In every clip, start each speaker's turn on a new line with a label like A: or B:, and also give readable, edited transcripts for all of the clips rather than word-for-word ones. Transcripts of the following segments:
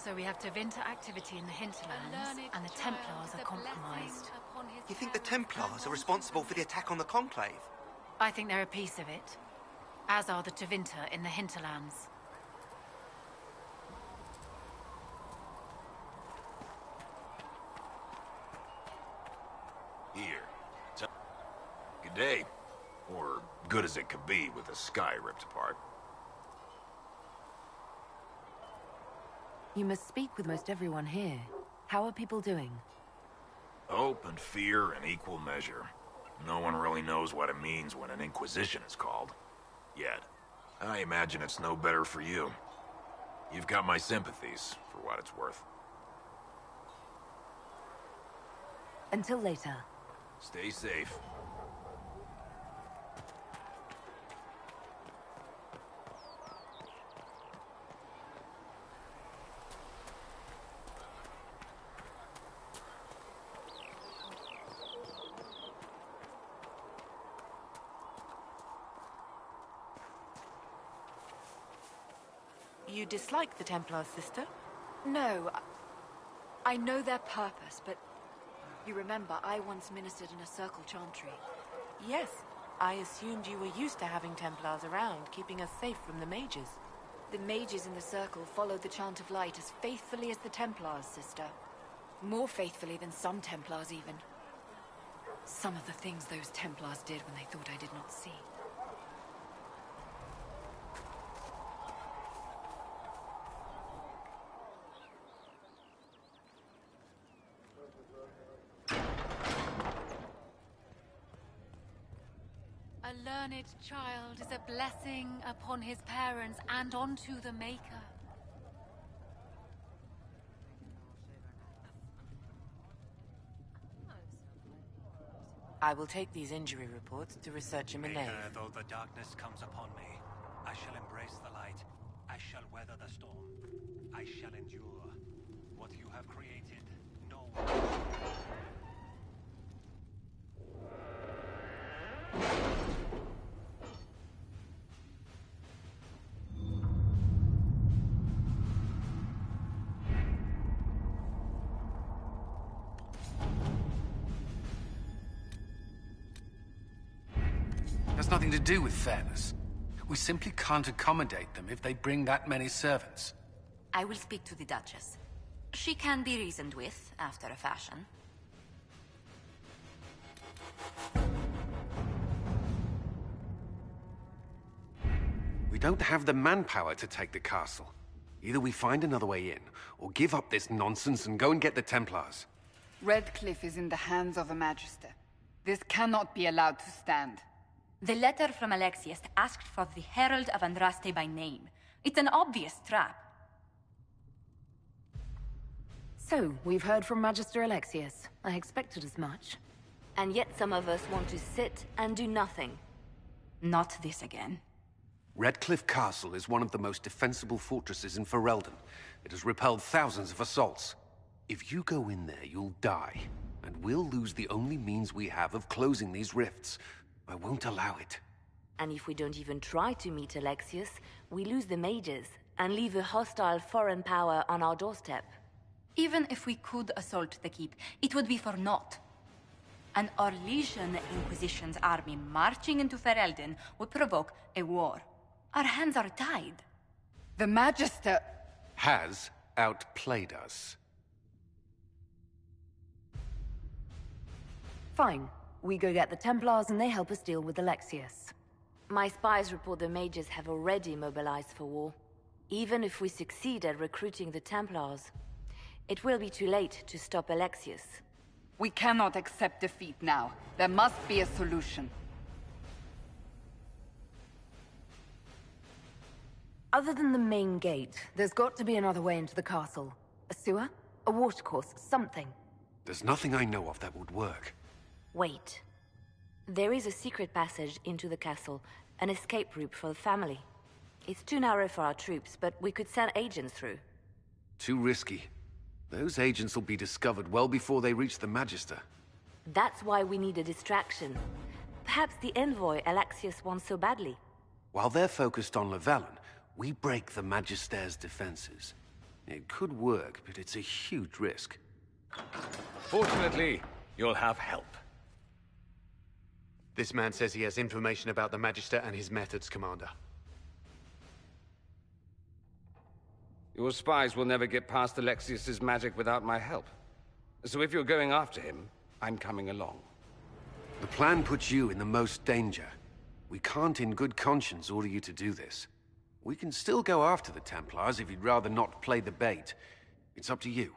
A: So we have Tevinter activity in the hinterlands, and the Templars are compromised.
B: You think the Templars are responsible for the attack on the Conclave?
A: I think they're a piece of it, as are the Tevinter in the hinterlands.
C: Here. Good day. Or good as it could be with the sky ripped apart.
D: You must speak with most everyone here. How are people doing?
C: Hope and fear in equal measure. No one really knows what it means when an Inquisition is called. Yet. I imagine it's no better for you. You've got my sympathies, for what it's worth.
D: Until later.
C: Stay safe.
E: You dislike the Templars, sister?
F: No. I know their purpose, but... You remember, I once ministered in a circle chantry.
E: Yes. I assumed you were used to having Templars around, keeping us safe from the mages.
F: The mages in the circle followed the Chant of Light as faithfully as the Templars, sister. More faithfully than some Templars, even. Some of the things those Templars did when they thought I did not see.
A: A learned child is a blessing upon his parents and onto the Maker.
E: I will take these injury reports to research in the nave.
G: Though the darkness comes upon me, I shall embrace the light. I shall weather the storm. I shall endure. What you have created, no one...
H: Has nothing to do with fairness. We simply can't accommodate them if they bring that many servants.
I: I will speak to the Duchess. She can be reasoned with, after a fashion.
H: We don't have the manpower to take the castle. Either we find another way in, or give up this nonsense and go and get the Templars.
J: Redcliffe is in the hands of a Magister. This cannot be allowed to stand.
I: The letter from Alexius asked for the Herald of Andraste by name. It's an obvious trap.
D: So, we've heard from Magister Alexius. I expected as much.
I: And yet some of us want to sit and do nothing. Not this again.
H: Redcliffe Castle is one of the most defensible fortresses in Ferelden. It has repelled thousands of assaults. If you go in there, you'll die. And we'll lose the only means we have of closing these rifts. I won't allow it.
I: And if we don't even try to meet Alexius, we lose the mages and leave a hostile foreign power on our doorstep. Even if we could assault the keep, it would be for naught. An Orlesian Inquisition's army marching into Ferelden would provoke a war. Our hands are tied.
J: The Magister...
H: has outplayed us.
D: Fine. We go get the Templars and they help us deal with Alexius.
I: My spies report the mages have already mobilized for war. Even if we succeed at recruiting the Templars, it will be too late to stop Alexius.
J: We cannot accept defeat now. There must be a solution.
D: Other than the main gate, there's got to be another way into the castle. A sewer? A watercourse? Something.
H: There's nothing I know of that would work.
I: Wait. There is a secret passage into the castle, an escape route for the family. It's too narrow for our troops, but we could send agents through.
H: Too risky. Those agents will be discovered well before they reach the Magister.
I: That's why we need a distraction. Perhaps the envoy Alexius wants so badly.
H: While they're focused on LEVELLAN, we break the Magister's defenses. It could work, but it's a huge risk.
K: Fortunately, you'll have help.
L: This man says he has information about the Magister and his methods, Commander.
K: Your spies will never get past Alexius's magic without my help. So if you're going after him, I'm coming along.
H: The plan puts you in the most danger. We can't in good conscience order you to do this. We can still go after the Templars if you'd rather not play the bait. It's up to you.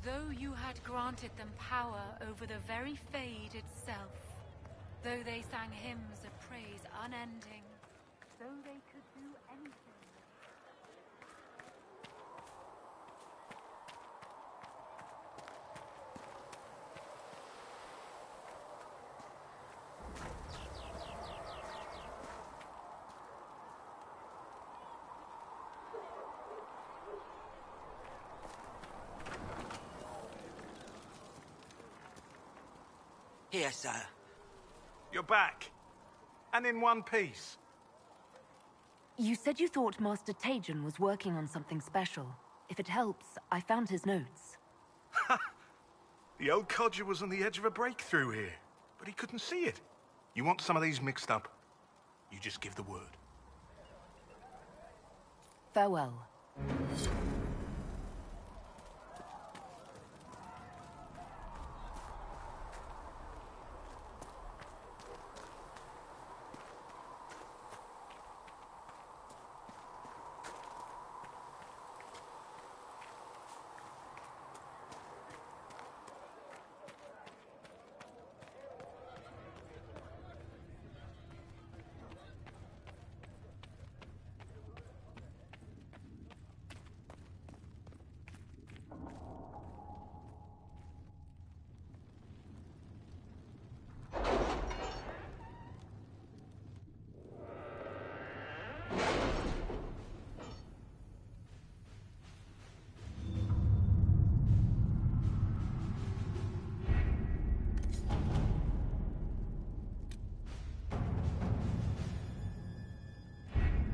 A: Though you had granted them power over the very Fade itself, though they sang hymns of praise unending, though they could do anything.
B: Here, sir.
M: You're back. And in one piece.
D: You said you thought Master Tajan was working on something special. If it helps, I found his notes.
M: The old codger was on the edge of a breakthrough here, but he couldn't see it. You want some of these mixed up? You just give the word.
D: Farewell.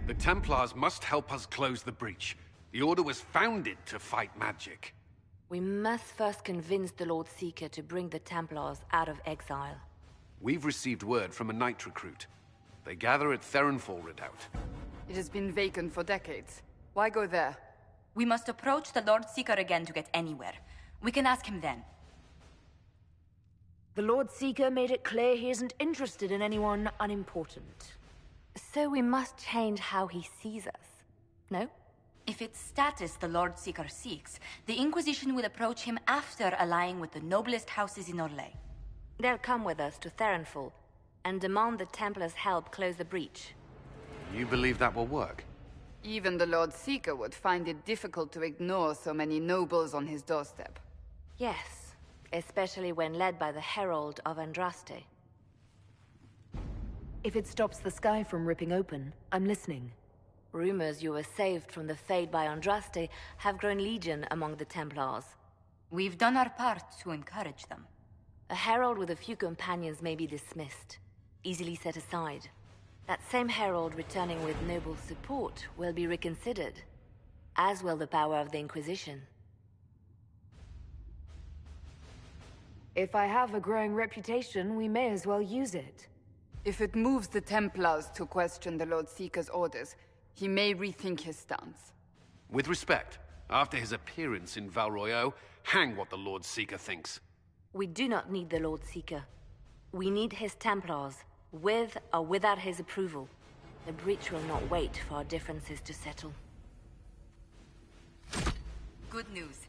H: The Templars must help us close the breach. The Order was founded to fight magic.
I: We must first convince the Lord Seeker to bring the Templars out of exile.
H: We've received word from a Knight recruit. They gather at Theronfall Redoubt.
J: It has been vacant for decades. Why go there?
N: We must approach the Lord Seeker again to get anywhere. We can ask him then.
D: The Lord Seeker made it clear he isn't interested in anyone unimportant.
I: So we must change how he sees us, no?
N: If it's status the Lord Seeker seeks, the Inquisition will approach him after allying with the noblest houses in Orlais.
I: They'll come with us to Theronfall and demand the Templars' help close the breach.
H: You believe that will work?
J: Even the Lord Seeker would find it difficult to ignore so many nobles on his doorstep.
I: Yes, especially when led by the Herald of Andraste.
D: If it stops the sky from ripping open, I'm listening.
I: Rumors you were saved from the Fade by Andraste have grown legion among the Templars.
N: We've done our part to encourage them.
I: A herald with a few companions may be dismissed, easily set aside. That same herald returning with noble support will be reconsidered, as will the power of the Inquisition.
D: If I have a growing reputation, we may as well use it.
J: If it moves the Templars to question the Lord Seeker's orders, he may rethink his stance.
H: With respect, after his appearance in Val Royeaux, hang what the Lord Seeker thinks.
I: We do not need the Lord Seeker. We need his Templars, with or without his approval. The breach will not wait for our differences to settle.
N: Good news.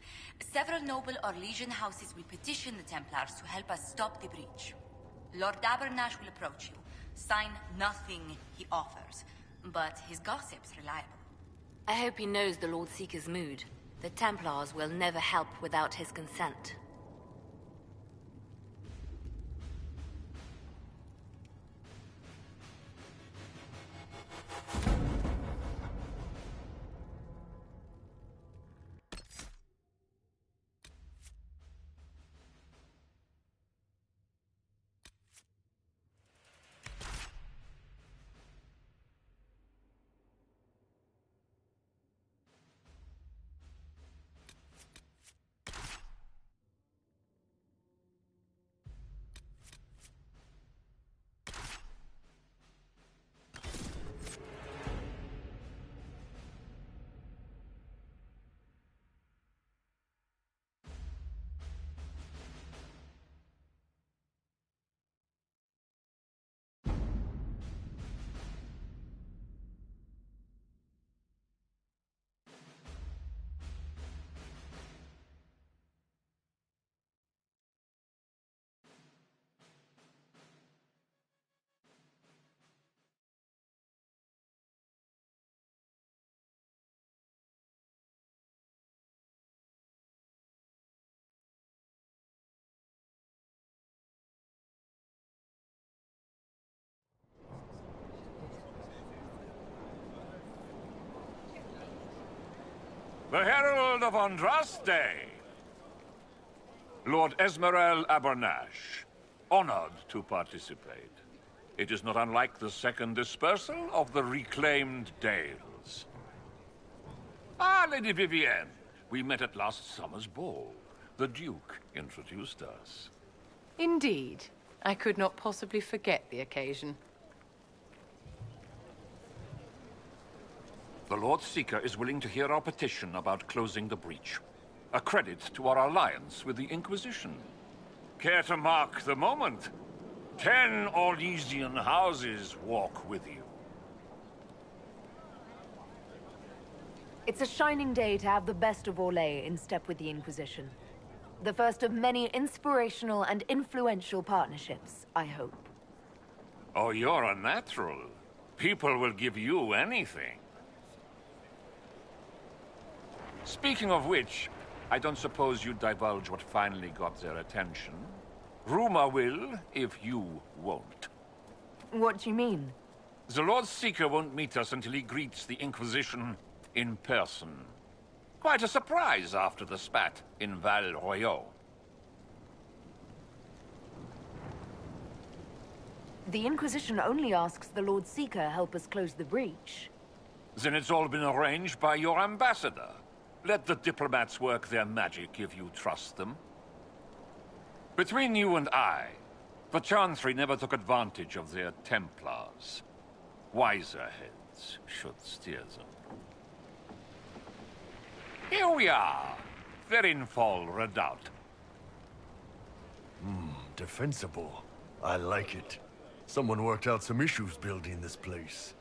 N: Several noble Orlesian houses will petition the Templars to help us stop the breach. Lord Abernash will approach you. Sign nothing he offers, but his gossip's reliable.
I: I hope he knows the Lord Seeker's mood. The Templars will never help without his consent.
O: The Herald of Andraste. Lord Esmerel Abernash, honored to participate. It is not unlike the second dispersal of the reclaimed Dales. Ah, Lady Vivienne, we met at last summer's ball. The Duke introduced us.
E: Indeed. I could not possibly forget the occasion.
O: The Lord Seeker is willing to hear our petition about closing the breach. A credit to our alliance with the Inquisition. Care to mark the moment? 10 Orlesian houses walk with you.
D: It's a shining day to have the best of Orlais in step with the Inquisition. The first of many inspirational and influential partnerships, I hope.
O: Oh, you're a natural. People will give you anything. Speaking of which, I don't suppose you'd divulge what finally got their attention. Rumor will, if you won't.
D: What do you mean?
O: The Lord Seeker won't meet us until he greets the Inquisition in person. Quite a surprise after the spat in Val Royaux.
D: The Inquisition only asks the Lord Seeker help us close the breach.
O: Then it's all been arranged by your ambassador. Let the diplomats work their magic if you trust them. Between you and I, the Chantry never took advantage of their Templars. Wiser heads should steer them. Here we are, Verinfall Redoubt.
P: Defensible. I like it. Someone worked out some issues building this place.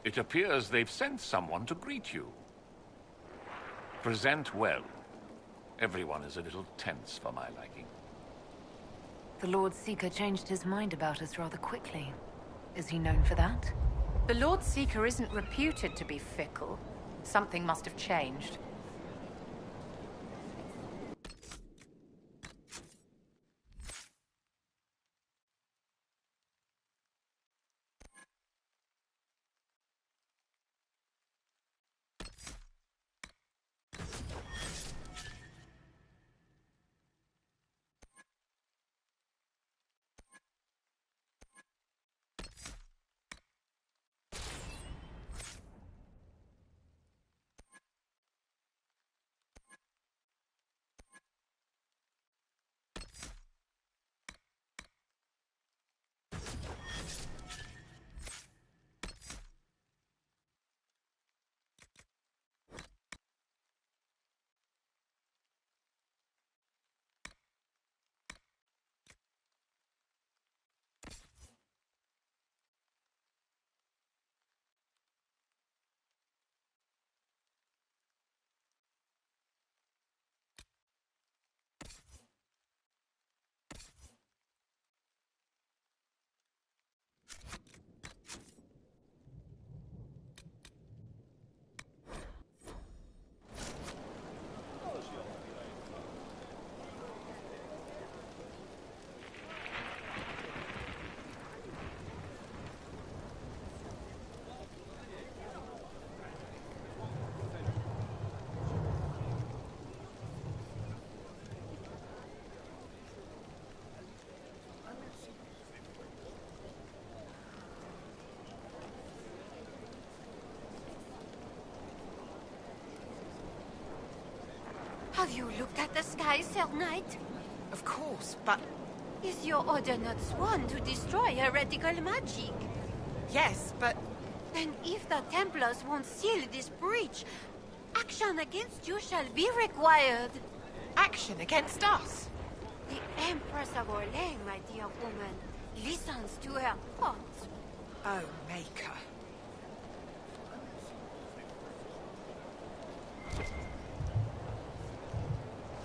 O: It appears they've sent someone to greet you. Present well. Everyone is a little tense for my liking.
D: The Lord Seeker changed his mind about us rather quickly. Is he known for that?
E: The Lord Seeker isn't reputed to be fickle. Something must have changed.
Q: Have you looked at the sky, Sir Knight?
R: Of course, but...
Q: Is your order not sworn to destroy heretical magic?
R: Yes, but...
Q: Then if the Templars won't seal this breach, action against you shall be required.
R: Action against us?
Q: The Empress of Orlais, my dear woman, listens to her thoughts.
R: Oh, Maker.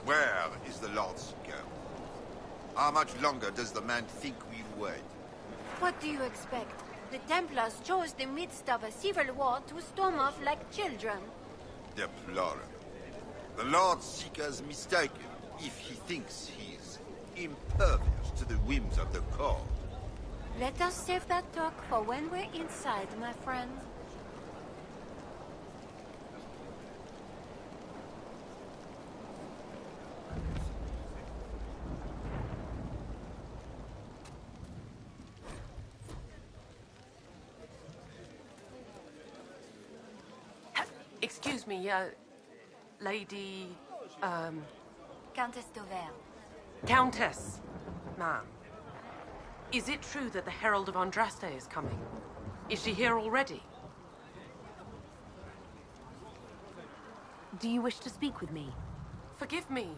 S: Where is the Lord Seeker? How much longer does the man think we'll wait?
Q: What do you expect? The Templars chose the midst of a civil war to storm off like children.
S: Deplorable. The Lord Seeker's mistaken if he thinks he's impervious to the whims of the court.
Q: Let us save that talk for when we're inside, my friend.
E: Excuse me, Lady...
N: Countess d'Auvergne.
E: Countess, ma'am. Is it true that the Herald of Andraste is coming? Is she here already?
D: Do you wish to speak with me?
E: Forgive me.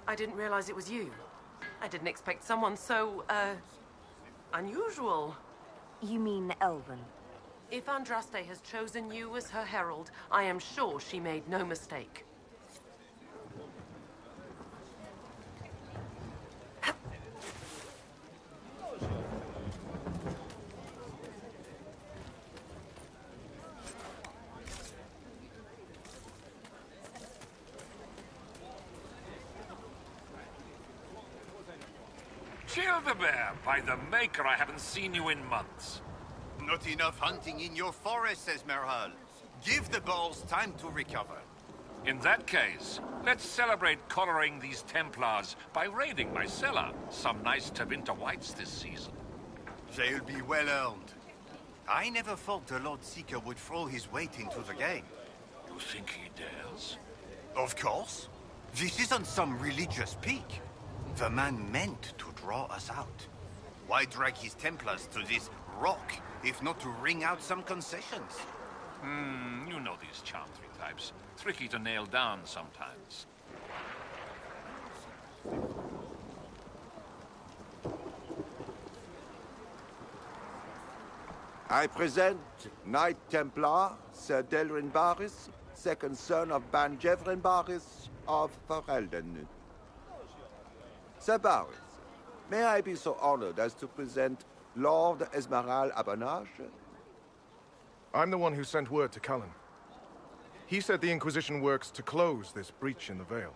E: I didn't realize it was you. I didn't expect someone so, unusual.
D: You mean Elven?
E: If Andraste has chosen you as her herald, I am sure she made no mistake.
O: Childebear, by the Maker, I haven't seen you in months.
S: Not enough hunting in your forest, Esmeralda. Give the balls time to recover.
O: In that case, let's celebrate collaring these Templars by raiding my cellar. Some nice Tevinter whites this season.
S: They'll be well earned. I never thought the Lord Seeker would throw his weight into the game.
O: You think he dares?
S: Of course. This isn't some religious peak. The man meant to draw us out. Why drag his Templars to this rock, if not to wring out some concessions?
O: You know these Chantry types. Tricky to nail down sometimes.
T: I present Knight Templar, Sir Delrin Barris, second son of Ban Jevrin Barris of Ferelden. Sir Barris, may I be so honored as to present Lord Esmeralda Abanage?
M: I'm the one who sent word to Cullen. He said the Inquisition works to close this breach in the Vale.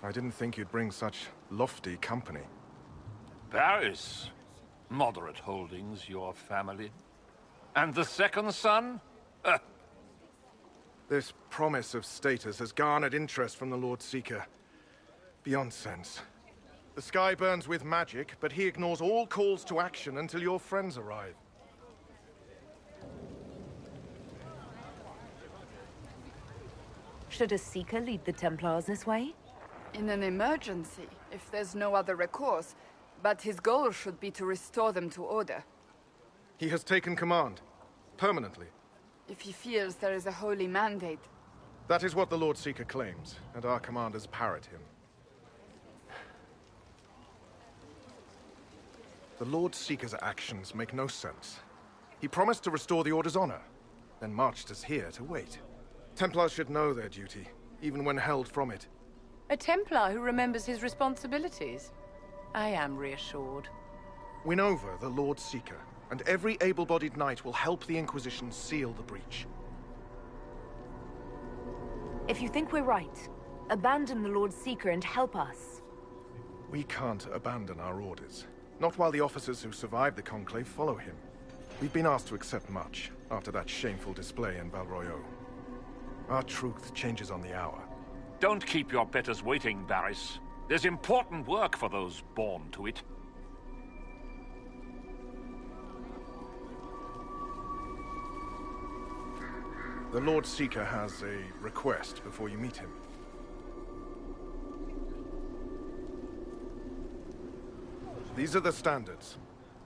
M: I didn't think you'd bring such lofty company.
O: Paris. Moderate holdings, your family. And the second son?
M: This promise of status has garnered interest from the Lord Seeker. Beyond sense. The sky burns with magic, but he ignores all calls to action until your friends arrive.
D: Should a Seeker lead the Templars this way?
J: In an emergency, if there's no other recourse. But his goal should be to restore them to order.
M: He has taken command. Permanently.
J: If he feels there is a holy mandate.
M: That is what the Lord Seeker claims, and our commanders parrot him. The Lord Seeker's actions make no sense. He promised to restore the Order's honor, then marched us here to wait. Templars should know their duty, even when held from it.
E: A Templar who remembers his responsibilities. I am reassured.
M: Win over the Lord Seeker, and every able-bodied knight will help the Inquisition seal the breach.
D: If you think we're right, abandon the Lord Seeker and help us.
M: We can't abandon our orders. Not while the officers who survived the Conclave follow him. We've been asked to accept much, after that shameful display in Valroyo. Our truth changes on the hour.
O: Don't keep your betters waiting, Barris. There's important work for those born to it.
M: The Lord Seeker has a request before you meet him. These are the standards.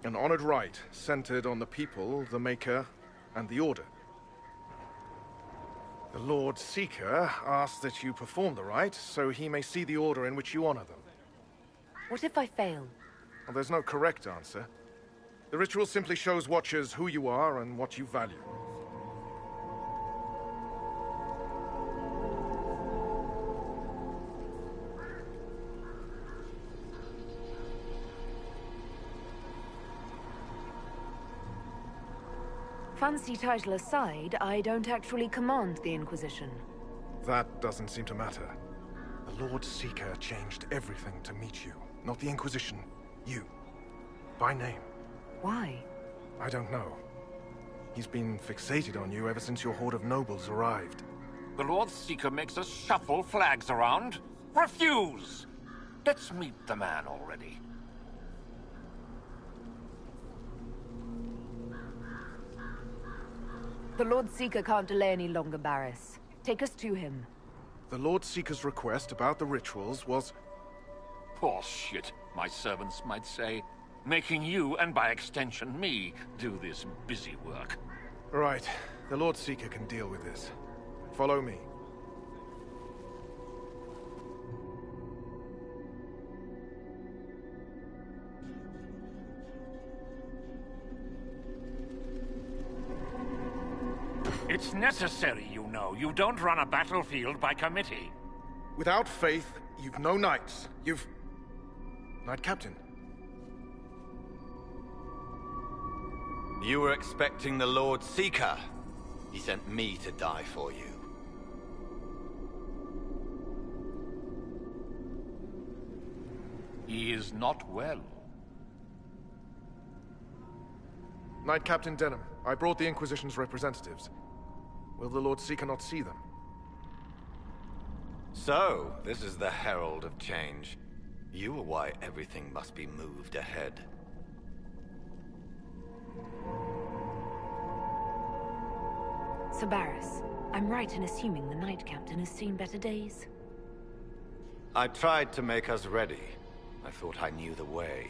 M: An honored right centered on the people, the Maker, and the Order. The Lord Seeker asks that you perform the rite, so he may see the order in which you honor them.
D: What if I fail?
M: Well, there's no correct answer. The ritual simply shows Watchers who you are and what you value.
D: Fancy title aside, I don't actually command the Inquisition.
M: That doesn't seem to matter. The Lord Seeker changed everything to meet you. Not the Inquisition. You. By name.
D: Why?
M: I don't know. He's been fixated on you ever since your horde of nobles arrived.
O: The Lord Seeker makes us shuffle flags around. Refuse! Let's meet the man already.
D: The Lord Seeker can't delay any longer, Barris. Take us to him.
M: The Lord Seeker's request about the rituals was...
O: Poor shit, my servants might say. Making you, and by extension me, do this busy work.
M: Right. The Lord Seeker can deal with this. Follow me.
O: It's necessary, you know. You don't run a battlefield by committee.
M: Without faith, you've no knights. You've... Knight Captain.
U: You were expecting the Lord Seeker. He sent me to die for you.
O: He is not well.
M: Knight Captain Denham, I brought the Inquisition's representatives. Will the Lord Seeker not see them?
U: So, this is the herald of change. You are why everything must be moved ahead.
D: Sir Barris, I'm right in assuming the Knight Captain has seen better days.
U: I tried to make us ready. I thought I knew the way.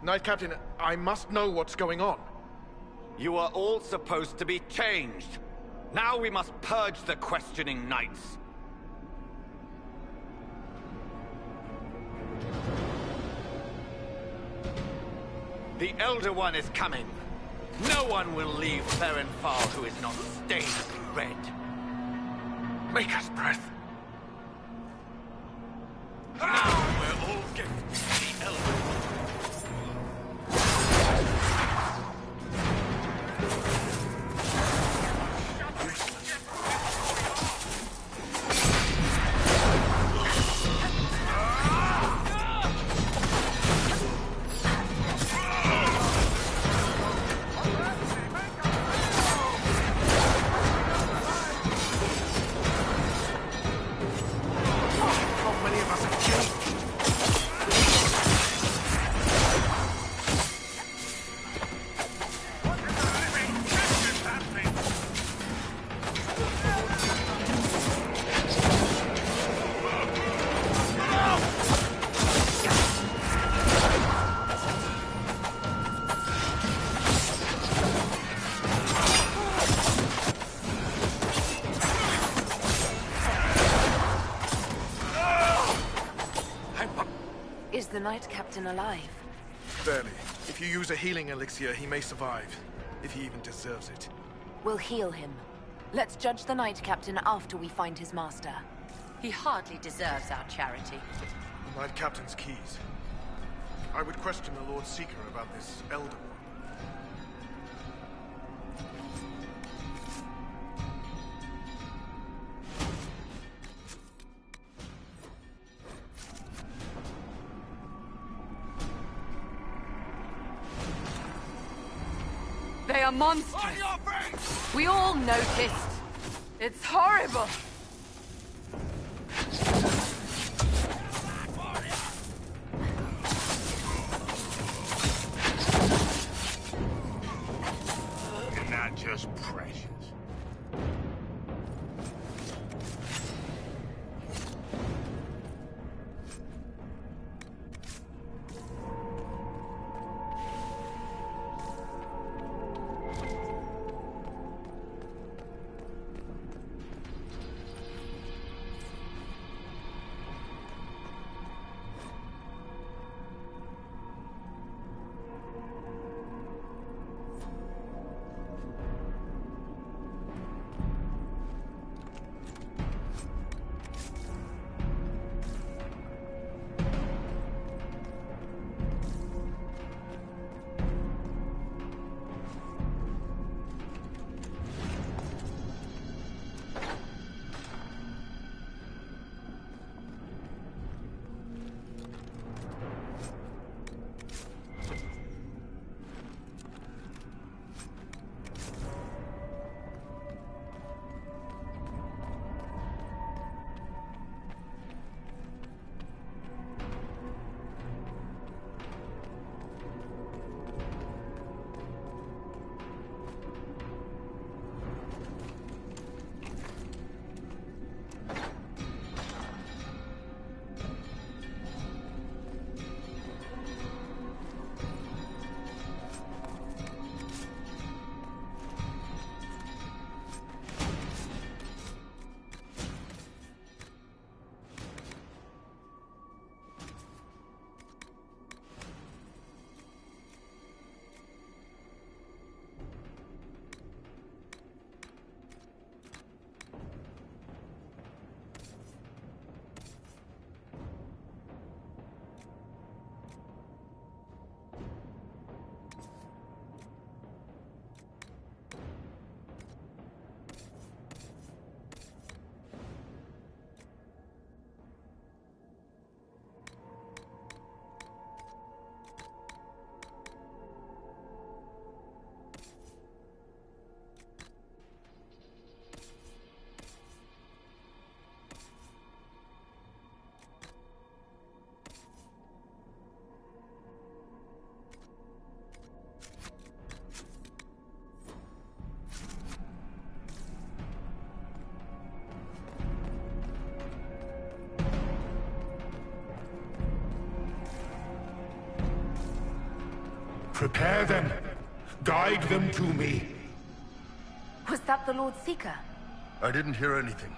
M: Knight Captain, I must know what's going on.
U: You are all supposed to be changed. Now we must purge the questioning knights. The Elder One is coming. No one will leave Therenfal who is not stained red.
M: Make us breath.
U: Now we're all getting the Elder One.
D: Is the Knight Captain alive?
M: Barely. If you use a healing elixir, he may survive. If he even deserves it.
D: We'll heal him. Let's judge the Knight Captain after we find his master.
N: He hardly deserves our charity.
M: The Knight Captain's keys. I would question the Lord Seeker about this Elder One.
J: They are monstrous. We all noticed. It's horrible.
O: You're not just precious.
C: Prepare them. Guide them to me.
D: Was that the Lord Seeker?
P: I didn't hear anything.